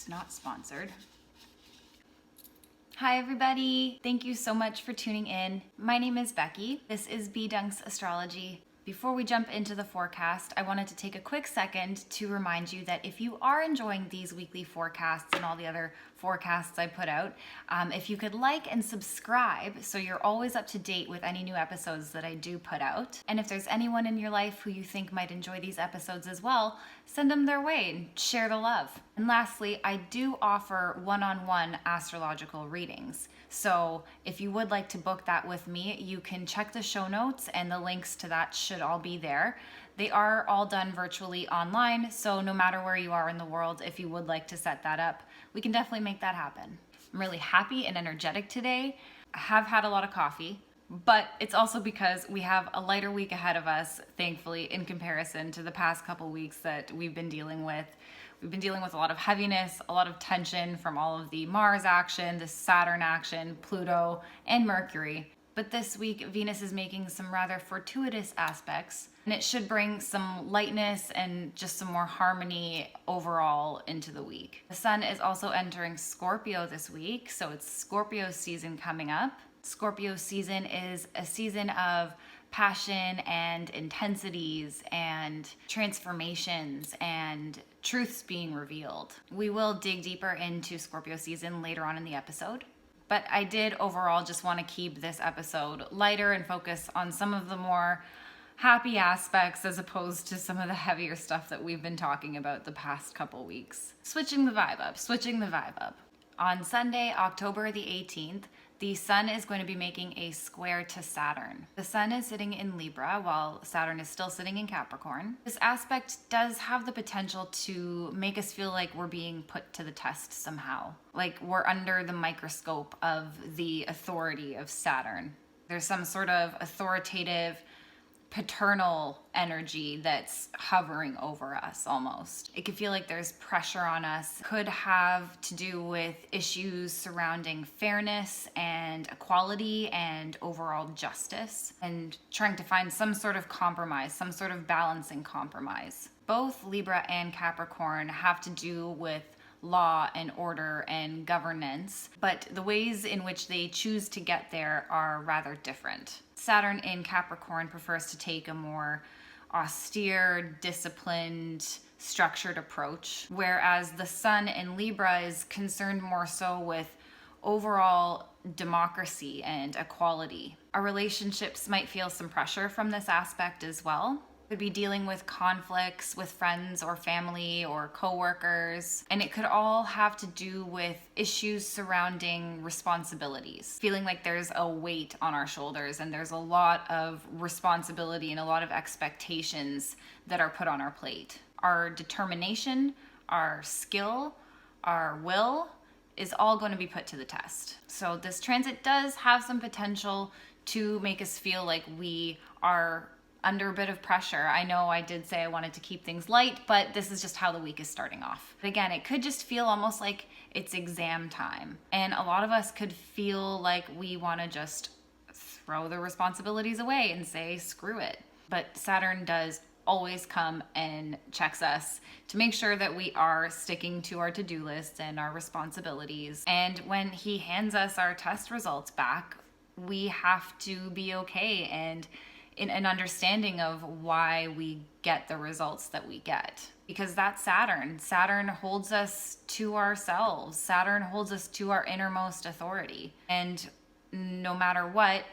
Oops, not sponsored. Hi everybody, thank you so much for tuning in. My name is Becky. This is B-Dunk's Astrology. Before we jump into the forecast, I wanted to take a quick second to remind you that if you are enjoying these weekly forecasts and all the other forecasts I put out, if you could like and subscribe so you're always up to date with any new episodes that I do put out. And if there's anyone in your life who you think might enjoy these episodes as well, send them their way and share the love. And lastly, I do offer one-on-one astrological readings. So if you would like to book that with me, you can check the show notes and the links to that should all be there. They are all done virtually online, so no matter where you are in the world, if you would like to set that up, we can definitely make that happen. I'm really happy and energetic today. I have had a lot of coffee, but it's also because we have a lighter week ahead of us, thankfully, in comparison to the past couple weeks that we've been dealing with. We've been dealing with a lot of heaviness, a lot of tension from all of the Mars action, the Saturn action, Pluto, and Mercury. But this week, Venus is making some rather fortuitous aspects, and it should bring some lightness and just some more harmony overall into the week. The Sun is also entering Scorpio this week, so it's Scorpio season coming up. Scorpio season is a season of passion and intensities and transformations and truths being revealed. We will dig deeper into Scorpio season later on in the episode, but I did overall just want to keep this episode lighter and focus on some of the more happy aspects as opposed to some of the heavier stuff that we've been talking about the past couple weeks. Switching the vibe up. On Sunday, October the 18th, the Sun is going to be making a square to Saturn. The Sun is sitting in Libra while Saturn is still sitting in Capricorn. This aspect does have the potential to make us feel like we're being put to the test somehow. Like we're under the microscope of the authority of Saturn. There's some sort of authoritative paternal energy that's hovering over us almost. It could feel like there's pressure on us. Could have to do with issues surrounding fairness and equality and overall justice and trying to find some sort of compromise, some sort of balancing compromise. Both Libra and Capricorn have to do with law and order and governance, but the ways in which they choose to get there are rather different. Saturn in Capricorn prefers to take a more austere, disciplined, structured approach, whereas the Sun in Libra is concerned more so with overall democracy and equality. Our relationships might feel some pressure from this aspect as well. Could be dealing with conflicts with friends or family or coworkers, and it could all have to do with issues surrounding responsibilities. Feeling like there's a weight on our shoulders and there's a lot of responsibility and a lot of expectations that are put on our plate. Our determination, our skill, our will is all going to be put to the test. So this transit does have some potential to make us feel like we are under a bit of pressure. I know I did say I wanted to keep things light, but this is just how the week is starting off. But again, it could just feel almost like it's exam time. And a lot of us could feel like we want to just throw the responsibilities away and say, screw it. But Saturn does always come and checks us to make sure that we are sticking to our to-do lists and our responsibilities. And when he hands us our test results back, we have to be okay and in an understanding of why we get the results that we get. Because that's Saturn. Saturn holds us to ourselves. Saturn holds us to our innermost authority. And no matter what,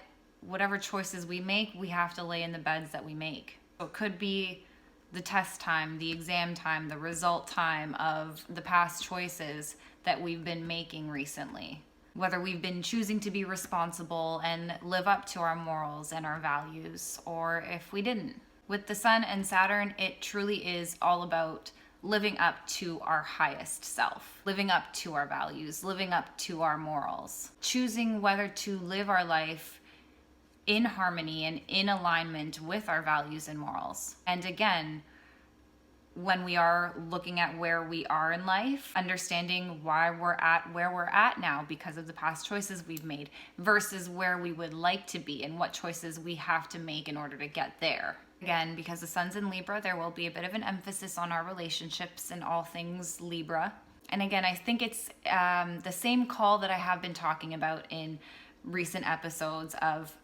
whatever choices we make, we have to lay in the beds that we make. So it could be the test time, the exam time, the result time of the past choices that we've been making recently. Whether we've been choosing to be responsible and live up to our morals and our values, or if we didn't. With the Sun and Saturn, it truly is all about living up to our highest self, living up to our values, living up to our morals, choosing whether to live our life in harmony and in alignment with our values and morals. And again, when we are looking at where we are in life, understanding why we're at where we're at now because of the past choices we've made versus where we would like to be and what choices we have to make in order to get there. Again, because the Sun's in Libra, there will be a bit of an emphasis on our relationships and all things Libra. And again, I think it's the same call that I have been talking about in recent episodes of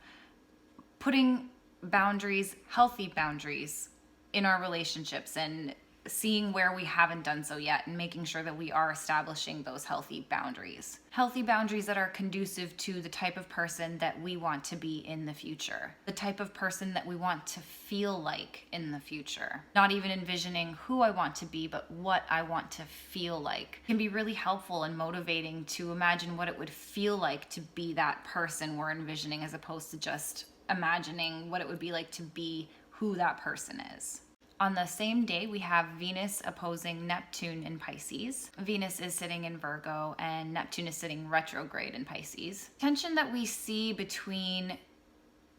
putting boundaries, healthy boundaries in our relationships, and seeing where we haven't done so yet and making sure that we are establishing those healthy boundaries. Healthy boundaries that are conducive to the type of person that we want to be in the future, the type of person that we want to feel like in the future. Not even envisioning who I want to be, but what I want to feel like. It can be really helpful and motivating to imagine what it would feel like to be that person we're envisioning, as opposed to just imagining what it would be like to be who that person is. On the same day, we have Venus opposing Neptune in Pisces. Venus is sitting in Virgo and Neptune is sitting retrograde in Pisces. Tension that we see between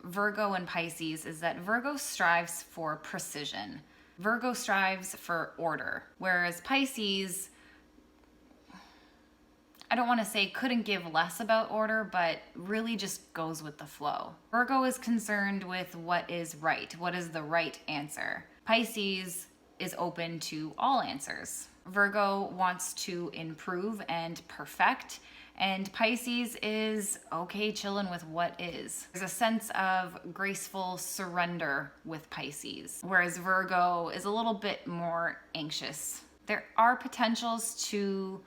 Virgo and Pisces is that Virgo strives for precision. Virgo strives for order, whereas Pisces, I don't want to say couldn't give less about order, but really just goes with the flow. Virgo is concerned with what is right, what is the right answer. Pisces is open to all answers. Virgo wants to improve and perfect, and Pisces is okay chilling with what is. There's a sense of graceful surrender with Pisces, whereas Virgo is a little bit more anxious. There are potentials to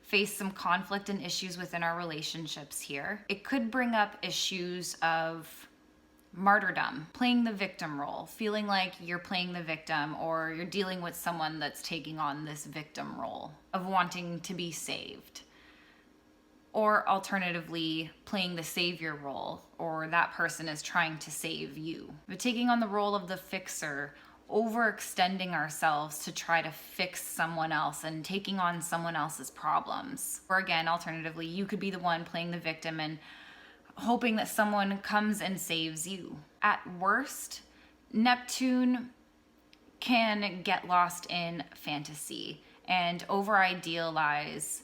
face some conflict and issues within our relationships here. It could bring up issues of martyrdom, playing the victim role, feeling like you're playing the victim, or you're dealing with someone that's taking on this victim role of wanting to be saved. Or alternatively, playing the savior role, or that person is trying to save you. But taking on the role of the fixer, overextending ourselves to try to fix someone else and taking on someone else's problems. Or again, alternatively, you could be the one playing the victim and hoping that someone comes and saves you. At worst, Neptune can get lost in fantasy and over-idealize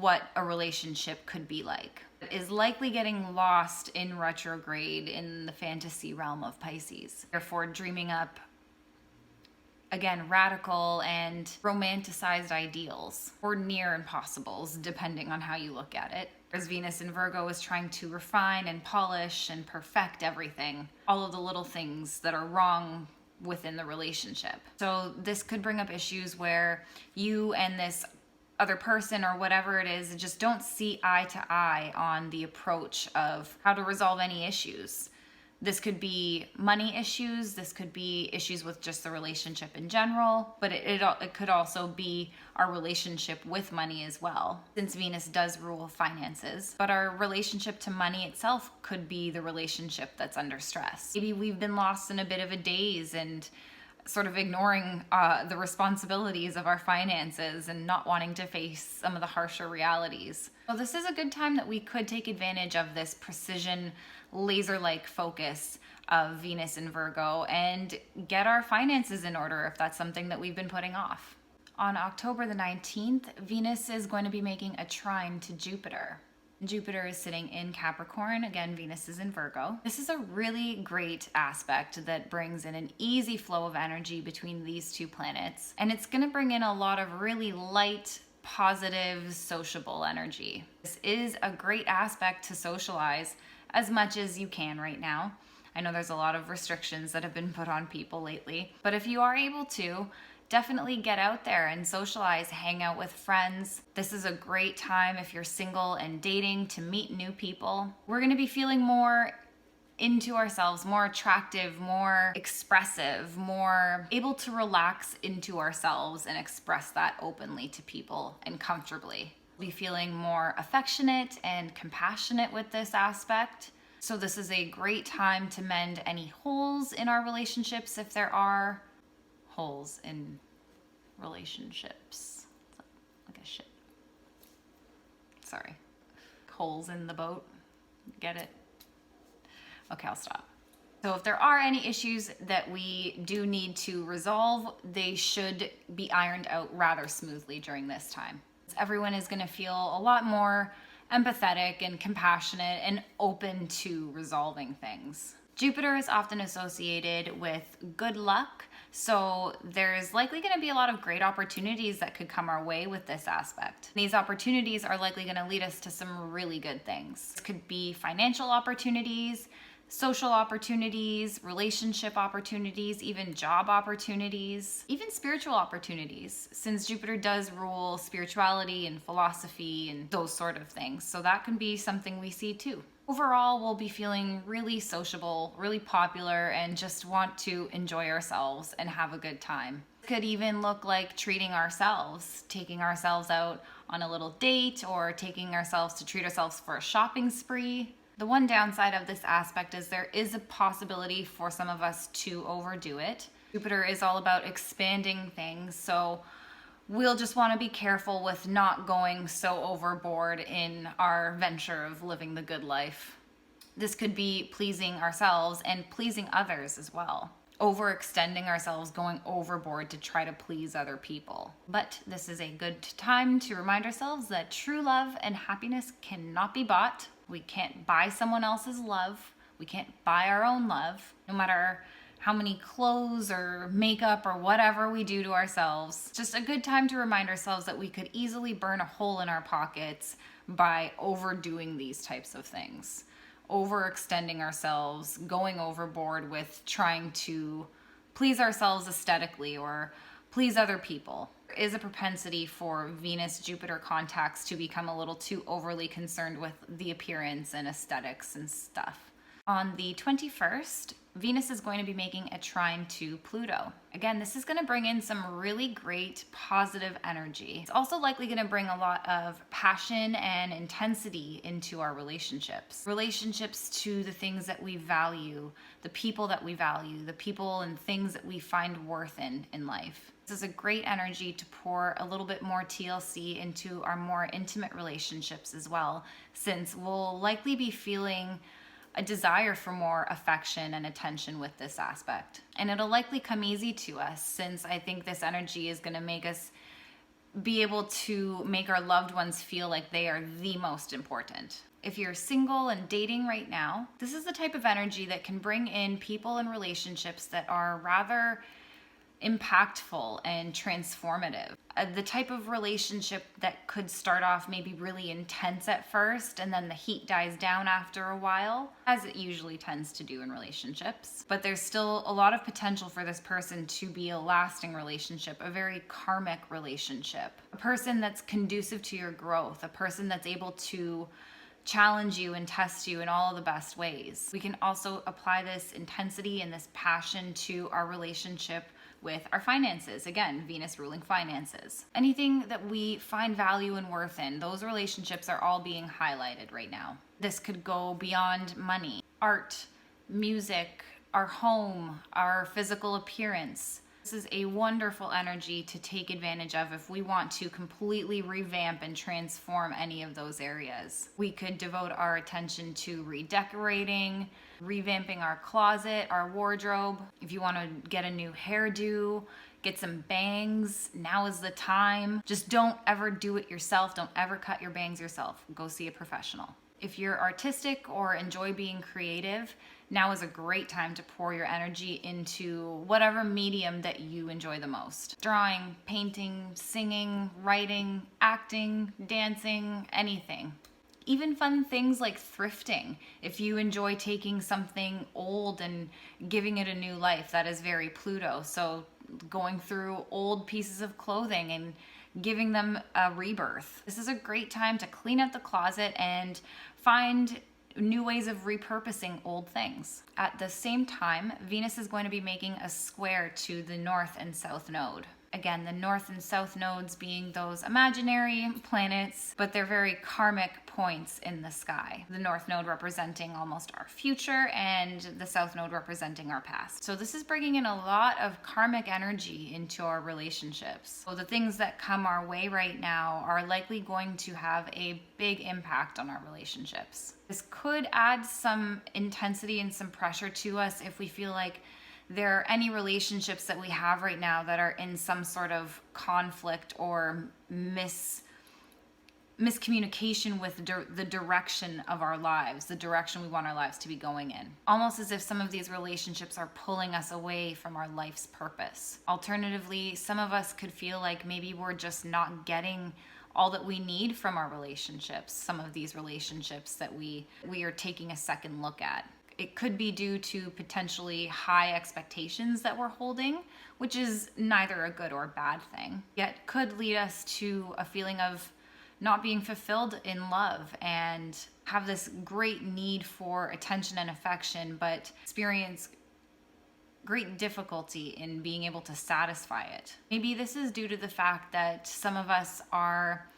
what a relationship could be like. It is likely getting lost in retrograde in the fantasy realm of Pisces. Therefore, dreaming up, again, radical and romanticized ideals, or near impossibles, depending on how you look at it. Whereas Venus in Virgo is trying to refine and polish and perfect everything, all of the little things that are wrong within the relationship. So this could bring up issues where you and this other person or whatever it is just don't see eye to eye on the approach of how to resolve any issues. This could be money issues, this could be issues with just the relationship in general, but it could also be our relationship with money as well, since Venus does rule finances. But our relationship to money itself could be the relationship that's under stress. Maybe we've been lost in a bit of a daze and sort of ignoring the responsibilities of our finances and not wanting to face some of the harsher realities. So this is a good time that we could take advantage of this precision, laser-like focus of Venus in Virgo and get our finances in order if that's something that we've been putting off. On October the 19th, Venus is going to be making a trine to Jupiter. Jupiter is sitting in Capricorn. Again, Venus is in Virgo. This is a really great aspect that brings in an easy flow of energy between these two planets. And it's going to bring in a lot of really light, positive, sociable energy. This is a great aspect to socialize as much as you can right now. I know there's a lot of restrictions that have been put on people lately, but if you are able to, definitely get out there and socialize, hang out with friends. This is a great time if you're single and dating to meet new people. We're going to be feeling more into ourselves, more attractive, more expressive, more able to relax into ourselves and express that openly to people and comfortably. We'll be feeling more affectionate and compassionate with this aspect. So this is a great time to mend any holes in our relationships if there are holes in relationships. Like a shit. Sorry. Holes in the boat. Get it? Okay, I'll stop. So if there are any issues that we do need to resolve, they should be ironed out rather smoothly during this time. Everyone is going to feel a lot more empathetic and compassionate and open to resolving things. Jupiter is often associated with good luck, So there's likely going to be a lot of great opportunities that could come our way with this aspect. These opportunities are likely going to lead us to some really good things. This could be financial opportunities, social opportunities, relationship opportunities, even job opportunities, even spiritual opportunities, since Jupiter does rule spirituality and philosophy and those sort of things. So that can be something we see too. Overall, we'll be feeling really sociable, really popular, and just want to enjoy ourselves and have a good time. It could even look like treating ourselves, taking ourselves out on a little date, or taking ourselves to treat ourselves for a shopping spree. The one downside of this aspect is there is a possibility for some of us to overdo it. Jupiter is all about expanding things, so we'll just want to be careful with not going so overboard in our venture of living the good life. This could be pleasing ourselves and pleasing others as well. Overextending ourselves, going overboard to try to please other people. But this is a good time to remind ourselves that true love and happiness cannot be bought. We can't buy someone else's love. We can't buy our own love, no matter how many clothes or makeup or whatever we do to ourselves. Just a good time to remind ourselves that we could easily burn a hole in our pockets by overdoing these types of things. Overextending ourselves, going overboard with trying to please ourselves aesthetically or please other people. There is a propensity for Venus-Jupiter contacts to become a little too overly concerned with the appearance and aesthetics and stuff. On the 21st, Venus is going to be making a trine to Pluto. Again, this is going to bring in some really great positive energy. It's also likely going to bring a lot of passion and intensity into our relationships. Relationships to the things that we value, the people that we value, the people and things that we find worth in life. This is a great energy to pour a little bit more TLC into our more intimate relationships as well, since we'll likely be feeling a desire for more affection and attention with this aspect. And it'll likely come easy to us, since I think this energy is going to make us be able to make our loved ones feel like they are the most important. If you're single and dating right now, this is the type of energy that can bring in people and relationships that are rather impactful and transformative. The type of relationship that could start off maybe really intense at first and then the heat dies down after a while, as it usually tends to do in relationships. But there's still a lot of potential for this person to be a lasting relationship, a very karmic relationship, a person that's conducive to your growth, a person that's able to challenge you and test you in all of the best ways. We can also apply this intensity and this passion to our relationship with our finances. Again, Venus ruling finances. Anything that we find value and worth in, those relationships are all being highlighted right now. This could go beyond money, art, music, our home, our physical appearance. This is a wonderful energy to take advantage of if we want to completely revamp and transform any of those areas. We could devote our attention to redecorating, revamping our closet, our wardrobe. If you want to get a new hairdo, get some bangs, now is the time. Just don't ever do it yourself. Don't ever cut your bangs yourself. Go see a professional. If you're artistic or enjoy being creative, now is a great time to pour your energy into whatever medium that you enjoy the most. Drawing, painting, singing, writing, acting, dancing, anything. Even fun things like thrifting. If you enjoy taking something old and giving it a new life, that is very Pluto. So going through old pieces of clothing and giving them a rebirth. This is a great time to clean up the closet and find new ways of repurposing old things. At the same time, Venus is going to be making a square to the North and South Node. Again, the North and South nodes being those imaginary planets, but they're very karmic points in the sky. The North node representing almost our future and the South node representing our past. So this is bringing in a lot of karmic energy into our relationships. So the things that come our way right now are likely going to have a big impact on our relationships. This could add some intensity and some pressure to us if we feel like there are any relationships that we have right now that are in some sort of conflict or miscommunication with the direction of our lives, the direction we want our lives to be going in. Almost as if some of these relationships are pulling us away from our life's purpose. Alternatively, some of us could feel like maybe we're just not getting all that we need from our relationships, some of these relationships that we are taking a second look at. It could be due to potentially high expectations that we're holding, which is neither a good or bad thing, yet could lead us to a feeling of not being fulfilled in love and have this great need for attention and affection, but experience great difficulty in being able to satisfy it. Maybe this is due to the fact that some of us are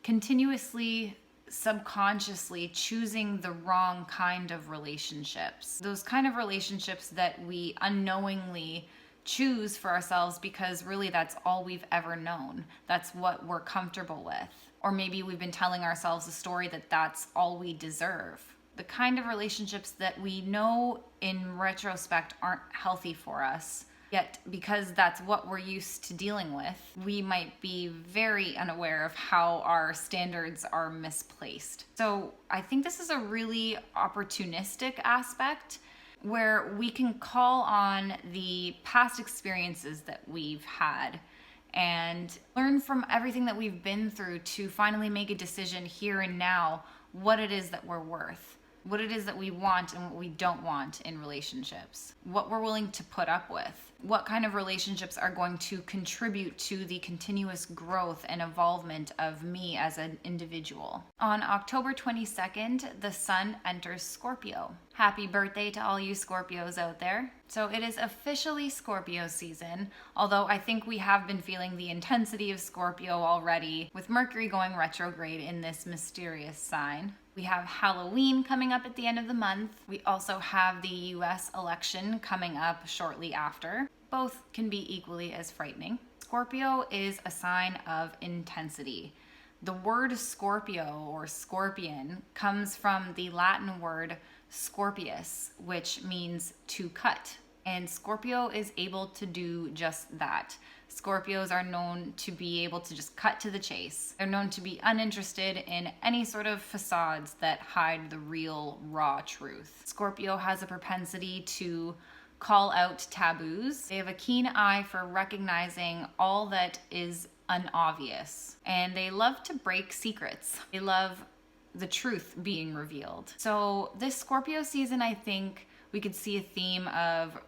continuously, subconsciously choosing the wrong kind of relationships. Those kind of relationships that we unknowingly choose for ourselves because really that's all we've ever known. That's what we're comfortable with. Or maybe we've been telling ourselves a story that that's all we deserve. The kind of relationships that we know in retrospect aren't healthy for us, yet because that's what we're used to dealing with, we might be very unaware of how our standards are misplaced. So I think this is a really opportunistic aspect where we can call on the past experiences that we've had and learn from everything that we've been through to finally make a decision here and now what it is that we're worth, what it is that we want and what we don't want in relationships, what we're willing to put up with, what kind of relationships are going to contribute to the continuous growth and evolvement of me as an individual. On October 22nd, the sun enters Scorpio. Happy birthday to all you Scorpios out there. So it is officially Scorpio season, although I think we have been feeling the intensity of Scorpio already with Mercury going retrograde in this mysterious sign. We have Halloween coming up at the end of the month. We also have the US election coming up shortly after. Both can be equally as frightening. Scorpio is a sign of intensity. The word Scorpio or scorpion comes from the Latin word scorpius, which means to cut. And Scorpio is able to do just that. Scorpios are known to be able to just cut to the chase. They're known to be uninterested in any sort of facades that hide the real, raw truth. Scorpio has a propensity to call out taboos. They have a keen eye for recognizing all that is unobvious. And they love to break secrets. They love the truth being revealed. So this Scorpio season, I think we could see a theme of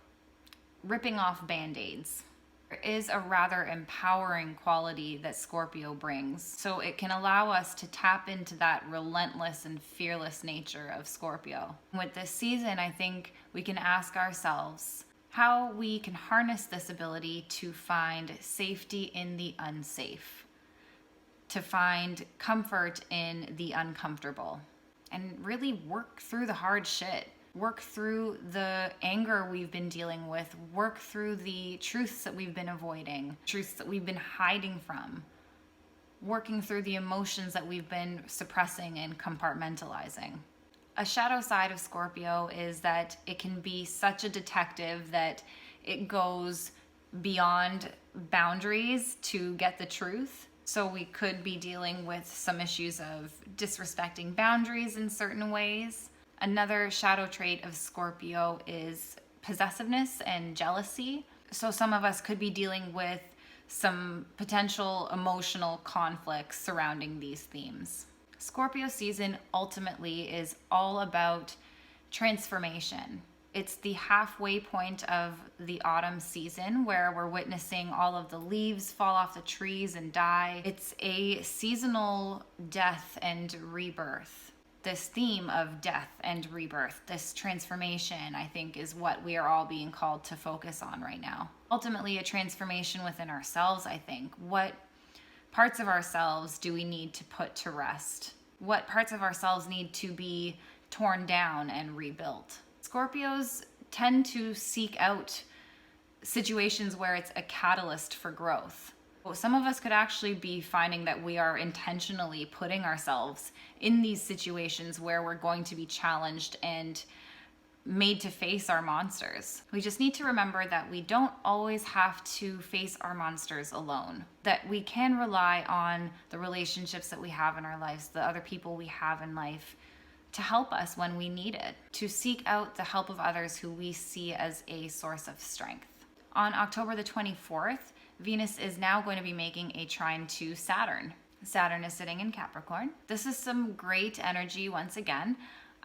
ripping off band-aids. There is a rather empowering quality that Scorpio brings. So it can allow us to tap into that relentless and fearless nature of Scorpio. With this season, I think we can ask ourselves how we can harness this ability to find safety in the unsafe, to find comfort in the uncomfortable, and really work through the hard shit. Work through the anger we've been dealing with, work through the truths that we've been avoiding, truths that we've been hiding from, working through the emotions that we've been suppressing and compartmentalizing. A shadow side of Scorpio is that it can be such a detective that it goes beyond boundaries to get the truth. So we could be dealing with some issues of disrespecting boundaries in certain ways. Another shadow trait of Scorpio is possessiveness and jealousy. So some of us could be dealing with some potential emotional conflicts surrounding these themes. Scorpio season ultimately is all about transformation. It's the halfway point of the autumn season where we're witnessing all of the leaves fall off the trees and die. It's a seasonal death and rebirth. This theme of death and rebirth, this transformation, I think, is what we are all being called to focus on right now. Ultimately, a transformation within ourselves, I think. What parts of ourselves do we need to put to rest? What parts of ourselves need to be torn down and rebuilt? Scorpios tend to seek out situations where it's a catalyst for growth. Some of us could actually be finding that we are intentionally putting ourselves in these situations where we're going to be challenged and made to face our monsters. We just need to remember that we don't always have to face our monsters alone, that we can rely on the relationships that we have in our lives, the other people we have in life, to help us when we need it, to seek out the help of others who we see as a source of strength. On October the 24th, Venus is now going to be making a trine to Saturn. Saturn is sitting in Capricorn. This is some great energy once again.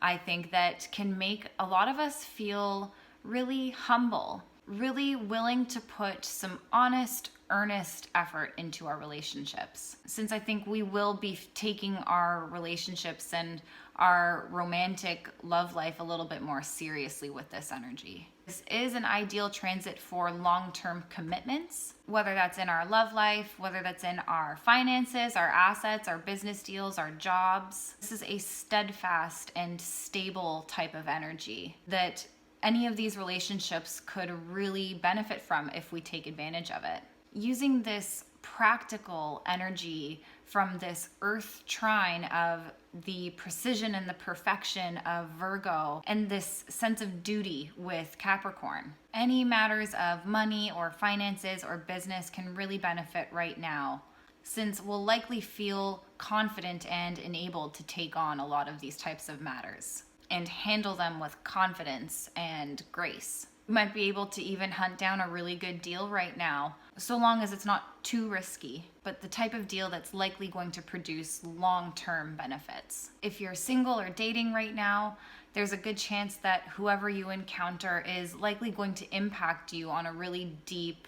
I think that can make a lot of us feel really humble, really willing to put some honest, earnest effort into our relationships. Since I think we will be taking our relationships and our romantic love life a little bit more seriously with this energy. This is an ideal transit for long-term commitments, whether that's in our love life, whether that's in our finances, our assets, our business deals, our jobs. This is a steadfast and stable type of energy that any of these relationships could really benefit from if we take advantage of it. Using this practical energy from this earth trine of the precision and the perfection of Virgo and this sense of duty with Capricorn. Any matters of money or finances or business can really benefit right now, since we'll likely feel confident and enabled to take on a lot of these types of matters and handle them with confidence and grace. We might be able to even hunt down a really good deal right now, so long as it's not too risky, but the type of deal that's likely going to produce long-term benefits. If you're single or dating right now, there's a good chance that whoever you encounter is likely going to impact you on a really deep,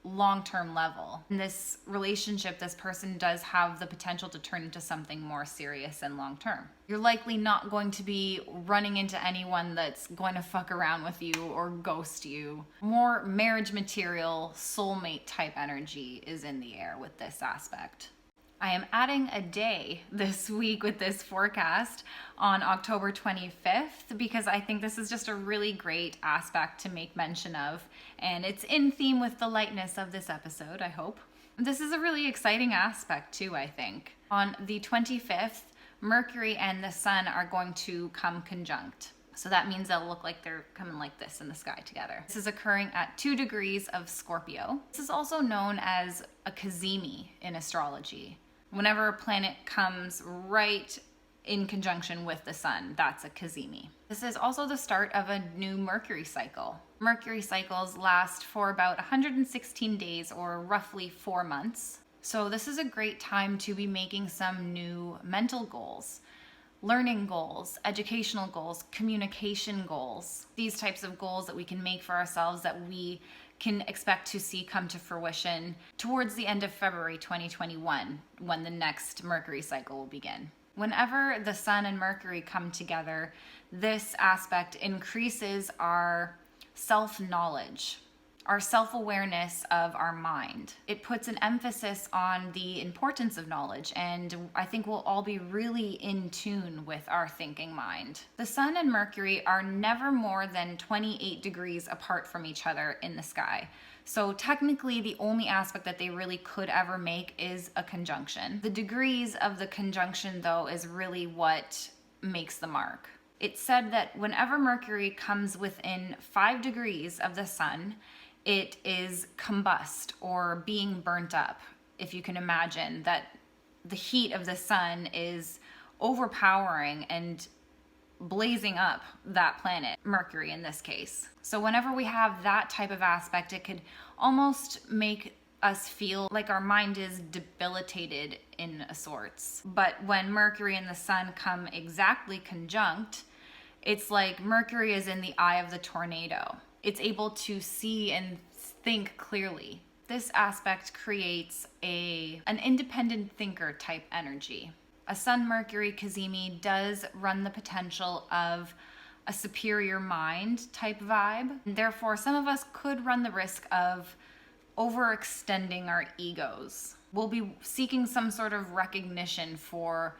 long-term level. In this relationship, this person does have the potential to turn into something more serious and long-term. You're likely not going to be running into anyone that's going to fuck around with you or ghost you. More marriage material, soulmate type energy is in the air with this aspect. I am adding a day this week with this forecast on October 25th because I think this is just a really great aspect to make mention of, and it's in theme with the lightness of this episode, I hope. This is a really exciting aspect too, I think. On the 25th, Mercury and the Sun are going to come conjunct. So that means they'll look like they're coming like this in the sky together. This is occurring at 2 degrees of Scorpio. This is also known as a cazimi in astrology. Whenever a planet comes right in conjunction with the sun, that's a cazimi. This is also the start of a new Mercury cycle. Mercury cycles last for about 116 days or roughly 4 months. So this is a great time to be making some new mental goals, learning goals, educational goals, communication goals. These types of goals that we can make for ourselves that we can expect to see come to fruition towards the end of February 2021, when the next Mercury cycle will begin. Whenever the Sun and Mercury come together, this aspect increases our self-knowledge, our self-awareness of our mind. It puts an emphasis on the importance of knowledge, and I think we'll all be really in tune with our thinking mind. The Sun and Mercury are never more than 28 degrees apart from each other in the sky. So technically the only aspect that they really could ever make is a conjunction. The degrees of the conjunction, though, is really what makes the mark. It's said that whenever Mercury comes within 5 degrees of the Sun, it is combust or being burnt up. If you can imagine that the heat of the sun is overpowering and blazing up that planet, Mercury in this case. So whenever we have that type of aspect, it could almost make us feel like our mind is debilitated in a sorts. But when Mercury and the sun come exactly conjunct, it's like Mercury is in the eye of the tornado. It's able to see and think clearly. This aspect creates an independent thinker type energy. A Sun-Mercury cazimi does run the potential of a superior mind type vibe. Therefore, some of us could run the risk of overextending our egos. We'll be seeking some sort of recognition for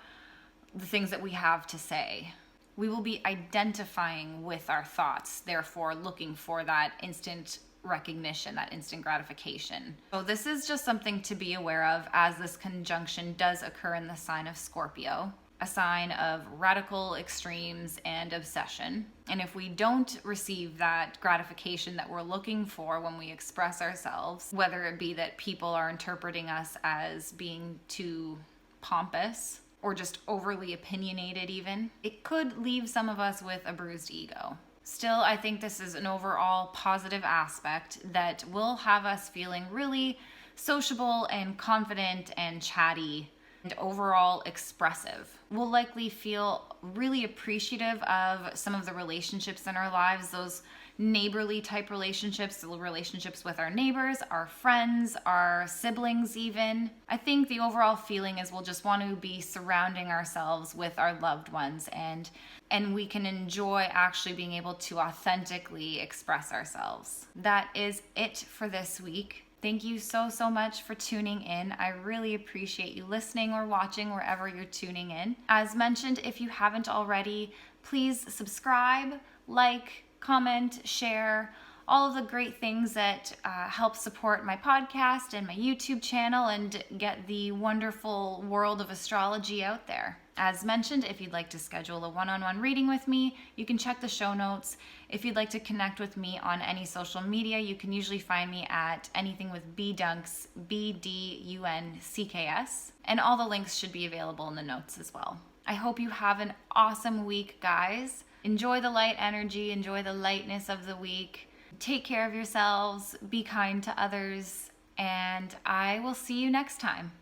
the things that we have to say. We will be identifying with our thoughts, therefore looking for that instant recognition, that instant gratification. So this is just something to be aware of as this conjunction does occur in the sign of Scorpio. a sign of radical extremes and obsession. And if we don't receive that gratification that we're looking for when we express ourselves, whether it be that people are interpreting us as being too pompous or just overly opinionated even, it could leave some of us with a bruised ego. Still, I think this is an overall positive aspect that will have us feeling really sociable and confident and chatty and overall expressive. We'll likely feel really appreciative of some of the relationships in our lives, those neighborly type relationships, the relationships with our neighbors, our friends, our siblings even. I think the overall feeling is we'll just want to be surrounding ourselves with our loved ones, and we can enjoy actually being able to authentically express ourselves. That is it for this week. Thank you so much for tuning in. I really appreciate you listening or watching wherever you're tuning in. As mentioned, if you haven't already, please subscribe, like, comment, share, all of the great things that help support my podcast and my YouTube channel and get the wonderful world of astrology out there. As mentioned, if you'd like to schedule a one-on-one reading with me, you can check the show notes. If you'd like to connect with me on any social media, you can usually find me at anything with bdunks, BDUNCKS, and all the links should be available in the notes as well. I hope you have an awesome week, guys. Enjoy the light energy, enjoy the lightness of the week. Take care of yourselves, be kind to others, and I will see you next time.